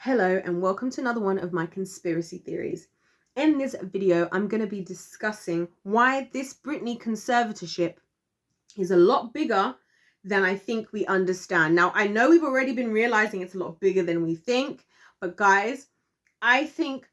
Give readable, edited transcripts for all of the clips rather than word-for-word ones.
Hello and welcome to another one of my conspiracy theories. In this video, I'm going to be discussing why this Britney conservatorship is a lot bigger than I think we understand. Now, I know we've already been realizing it's a lot bigger than we think, but guys, I think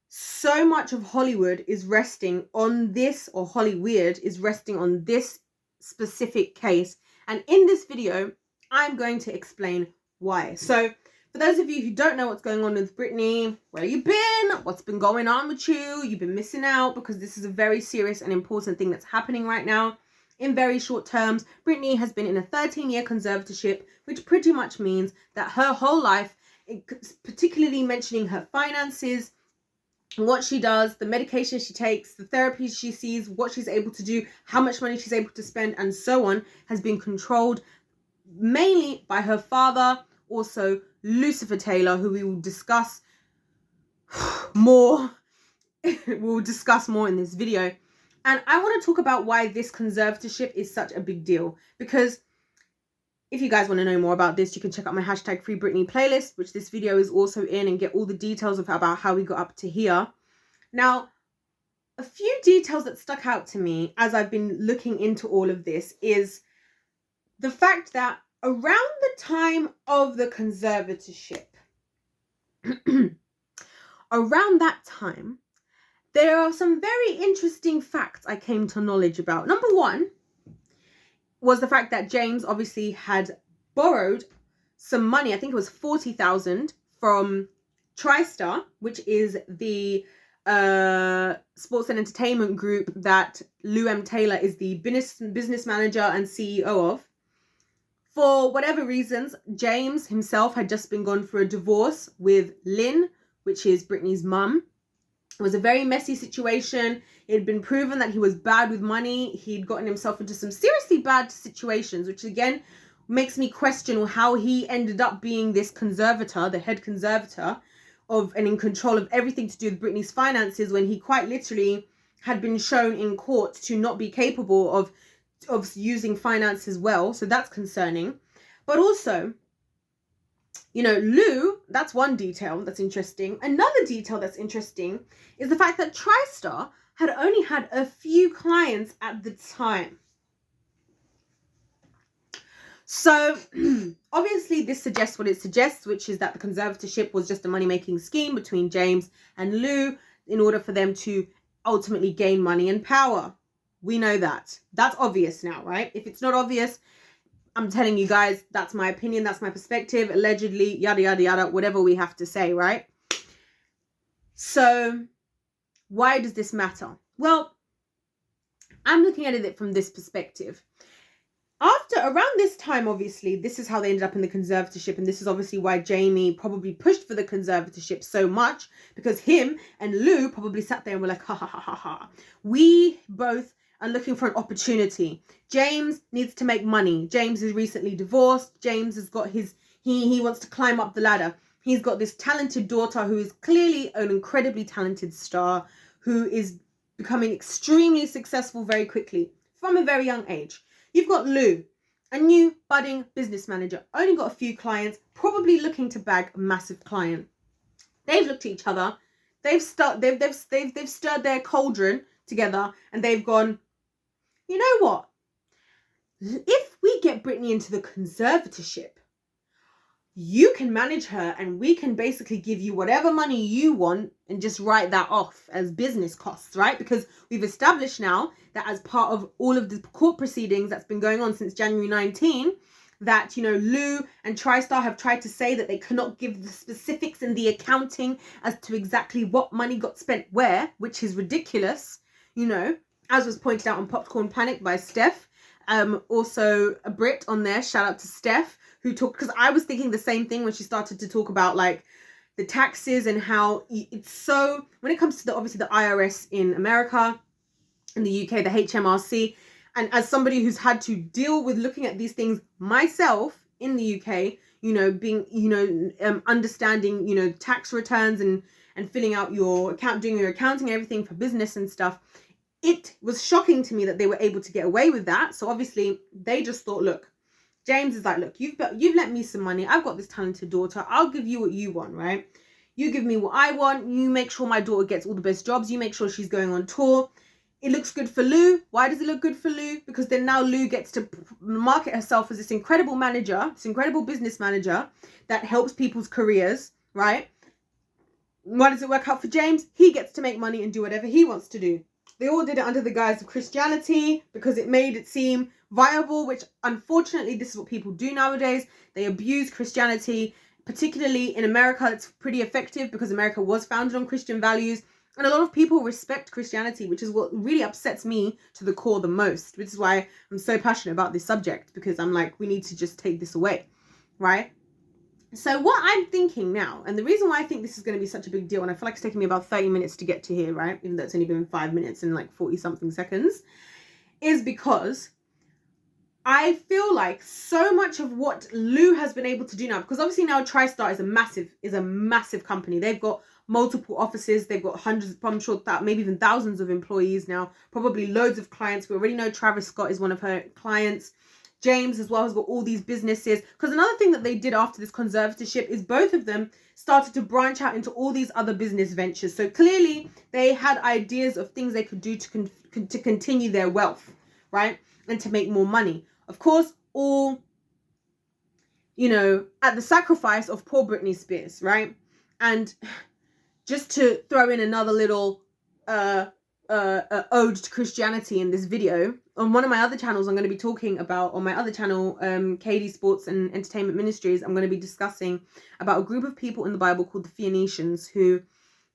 so much of Hollywood is resting on this, or Hollyweird is resting on this specific case. And in this video, I'm going to explain why. So, for those of you who don't know what's going on with Britney, where you been? What's been going on with you? You've been missing out because this is a very serious and important thing that's happening right now. In very short terms, Britney has been in a 13-year conservatorship, which pretty much means that her whole life, particularly mentioning her finances, what she does, the medication she takes, the therapy she sees, what she's able to do, how much money she's able to spend, and so on, has been controlled mainly by her father, also Lucifer Taylor, who we will discuss more. We'll discuss more in this video. And I want to talk about why this conservatorship is such a big deal. Because if you guys want to know more about this, you can check out my #FreeBrittney playlist, which this video is also in, and get all the details about how we got up to here. Now, a few details that stuck out to me as I've been looking into all of this is the fact that around the time of the conservatorship, around that time, there are some very interesting facts I came to knowledge about. Number one was the fact that James obviously had borrowed some money. I think it was $40,000 from TriStar, which is the sports and entertainment group that Lou M. Taylor is the business manager and CEO of. For whatever reasons, James himself had just been gone through a divorce with Lynn, which is Britney's mum. It was a very messy situation. It had been proven that he was bad with money. He'd gotten himself into some seriously bad situations, which again makes me question how he ended up being this conservator, the head conservator of and in control of everything to do with Britney's finances, when he quite literally had been shown in court to not be capable of using finances well. So that's concerning. But also, you know, Lou, that's one detail that's interesting. Another detail that's interesting is the fact that TriStar had only had a few clients at the time. So obviously this suggests what it suggests, which is that the conservatorship was just a money-making scheme between James and Lou in order for them to ultimately gain money and power. We know that. That's obvious now, right? If it's not obvious, I'm telling you guys, that's my opinion, that's my perspective, allegedly, yada, yada, yada, whatever we have to say, right? So why does this matter? Well, I'm looking at it from this perspective. Around this time, obviously, this is how they ended up in the conservatorship, and this is obviously why Jamie probably pushed for the conservatorship so much, because him and Lou probably sat there and were like, ha, ha, ha, ha, ha. We both are looking for an opportunity. James needs to make money. James is recently divorced. James has got he wants to climb up the ladder. He's got this talented daughter who is clearly an incredibly talented star, who is becoming extremely successful very quickly from a very young age. You've got Lou, a new budding business manager, only got a few clients, probably looking to bag a massive client. They've looked at each other. They've stirred their cauldron together, and they've gone, you know what? If we get Britney into the conservatorship, you can manage her and we can basically give you whatever money you want and just write that off as business costs, right? Because we've established now that as part of all of the court proceedings that's been going on since January 19, that, you know, Lou and TriStar have tried to say that they cannot give the specifics in the accounting as to exactly what money got spent where, which is ridiculous, you know, as was pointed out on Popcorn Panic by Steph. Also a Brit on there, shout out to Steph, who talked, because I was thinking the same thing when she started to talk about like the taxes and how it's so, when it comes to obviously the IRS in America, in the UK, the HMRC, and as somebody who's had to deal with looking at these things myself in the UK, you know, being, you know, understanding, you know, tax returns and filling out your account, doing your accounting, everything for business and stuff. It was shocking to me that they were able to get away with that. So obviously they just thought, look, James is like, look, you've lent me some money. I've got this talented daughter. I'll give you what you want, right? You give me what I want. You make sure my daughter gets all the best jobs. You make sure she's going on tour. It looks good for Lou. Why does it look good for Lou? Because then now Lou gets to market herself as this incredible manager, this incredible business manager that helps people's careers, right? Why does it work out for James? He gets to make money and do whatever he wants to do. They all did it under the guise of Christianity because it made it seem viable, which unfortunately, this is what people do nowadays. They abuse Christianity, particularly in America. It's pretty effective because America was founded on Christian values. And a lot of people respect Christianity, which is what really upsets me to the core the most, which is why I'm so passionate about this subject, because I'm like, we need to just take this away, right? So what I'm thinking now, and the reason why I think this is going to be such a big deal, and I feel like it's taken me about 30 minutes to get to here, right? Even though it's only been 5 minutes and like 40 something seconds, is because I feel like so much of what Lou has been able to do now, because obviously now TriStar is a massive company. They've got multiple offices. They've got hundreds, I'm sure that maybe even thousands of employees now, probably loads of clients. We already know Travis Scott is one of her clients. James as well has got all these businesses. Because another thing that they did after this conservatorship is both of them started to branch out into all these other business ventures. So clearly they had ideas of things they could do to continue their wealth, right? And to make more money. Of course, all, you know, at the sacrifice of poor Britney Spears, right? And just to throw in another little ode to Christianity in this video, on one of my other channels, I'm going to be talking about, on my other channel, KD Sports and Entertainment Ministries, I'm going to be discussing about a group of people in the Bible called the Phoenicians, who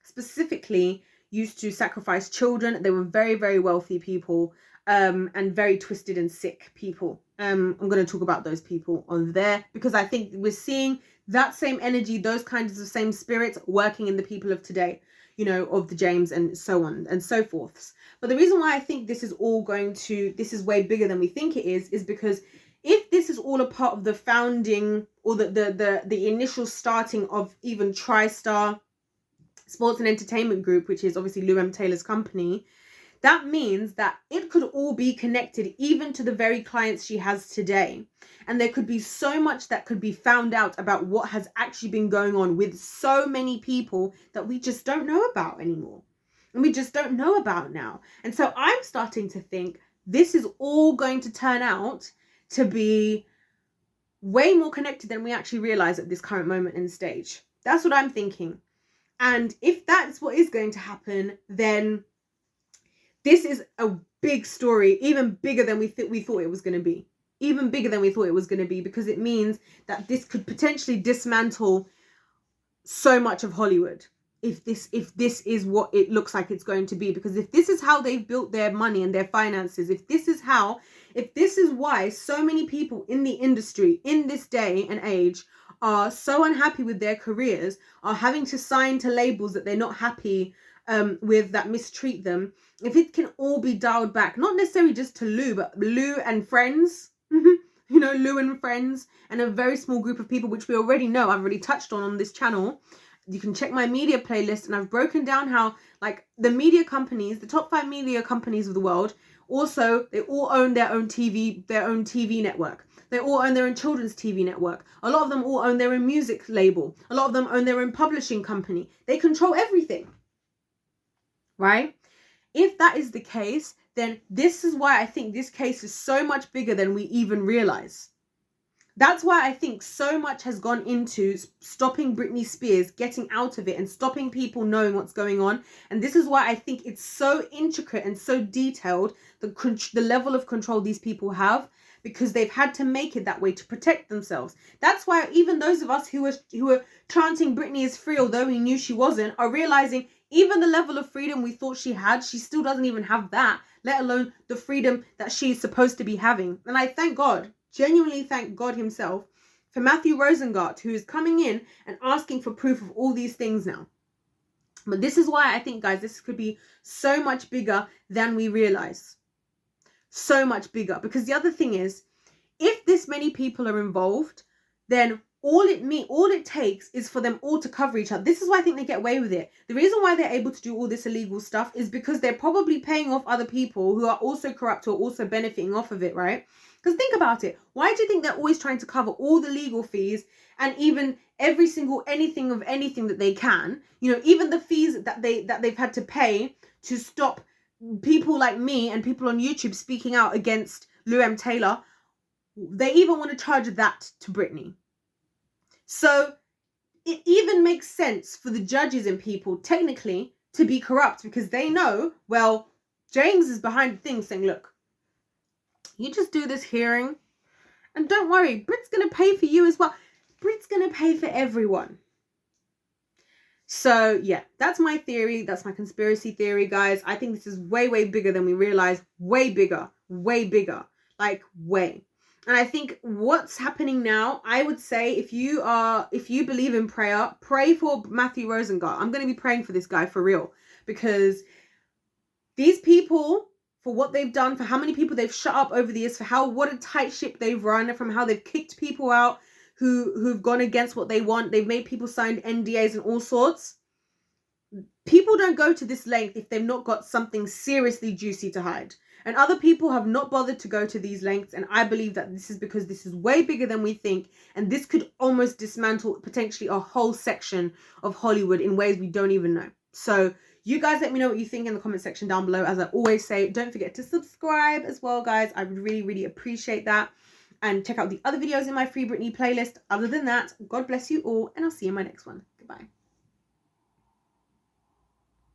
specifically used to sacrifice children. They were very, very wealthy people, and very twisted and sick people. I'm going to talk about those people on there, because I think we're seeing that same energy, those kinds of same spirits working in the people of today, you know, of the James and so on and so forth. But the reason why I think this is way bigger than we think it is because if this is all a part of the founding or the initial starting of even TriStar Sports and Entertainment Group, which is obviously Lou M. Taylor's company, that means that it could all be connected even to the very clients she has today. And there could be so much that could be found out about what has actually been going on with so many people that we just don't know about anymore. And we just don't know about now. And so I'm starting to think this is all going to turn out to be way more connected than we actually realize at this current moment in stage. That's what I'm thinking. And if that's what is going to happen, then this is a big story, even bigger than we thought it was going to be. Even bigger than we thought it was going to be, because it means that this could potentially dismantle so much of Hollywood. If this is what it looks like it's going to be, because if this is how they've built their money and their finances, if this is why so many people in the industry in this day and age are so unhappy with their careers, are having to sign to labels that they're not happy with, that mistreat them, if it can all be dialed back, not necessarily just to Lou, but Lou and friends, you know, Lou and friends, and a very small group of people, which we already know, I've already touched on this channel. You can check my media playlist, and I've broken down how, like, the media companies, the top 5 media companies of the world, also, they all own their own TV network. They all own their own children's TV network. A lot of them all own their own music label. A lot of them own their own publishing company. They control everything, right? If that is the case, then this is why I think this case is so much bigger than we even realize. That's why I think so much has gone into stopping Britney Spears getting out of it and stopping people knowing what's going on. And this is why I think it's so intricate and so detailed, the level of control these people have, because they've had to make it that way to protect themselves. That's why even those of us who were chanting Britney is free, although we knew she wasn't, are realizing even the level of freedom we thought she had, she still doesn't even have that, let alone the freedom that she's supposed to be having. And I thank God, genuinely thank God himself, for Matthew Rosengart, who is coming in and asking for proof of all these things now. But this is why I think, guys, this could be so much bigger than we realize. So much bigger. Because the other thing is, if this many people are involved, then all it takes is for them all to cover each other. This is why I think they get away with it. The reason why they're able to do all this illegal stuff is because they're probably paying off other people who are also corrupt or also benefiting off of it, right? Because think about it. Why do you think they're always trying to cover all the legal fees and even every single anything that they can? You know, even the fees that they've had to pay to stop people like me and people on YouTube speaking out against Lou M. Taylor. They even want to charge that to Britney. So it even makes sense for the judges and people technically to be corrupt, because they know, well, James is behind things saying, look, you just do this hearing and don't worry, Brit's going to pay for you as well. Brit's going to pay for everyone. So yeah, that's my theory. That's my conspiracy theory, guys. I think this is way, way bigger than we realize. Way bigger, like way. And I think what's happening now, I would say, if you believe in prayer, pray for Matthew Rosengart. I'm going to be praying for this guy for real, because these people, for what they've done, for how many people they've shut up over the years, for what a tight ship they've run, from how they've kicked people out who've gone against what they want. They've made people sign NDAs and all sorts. People don't go to this length if they've not got something seriously juicy to hide. And other people have not bothered to go to these lengths. And I believe that this is because this is way bigger than we think. And this could almost dismantle potentially a whole section of Hollywood in ways we don't even know. So you guys let me know what you think in the comment section down below. As I always say, don't forget to subscribe as well, guys. I would really, really appreciate that. And check out the other videos in my Free Britney playlist. Other than that, God bless you all. And I'll see you in my next one. Goodbye.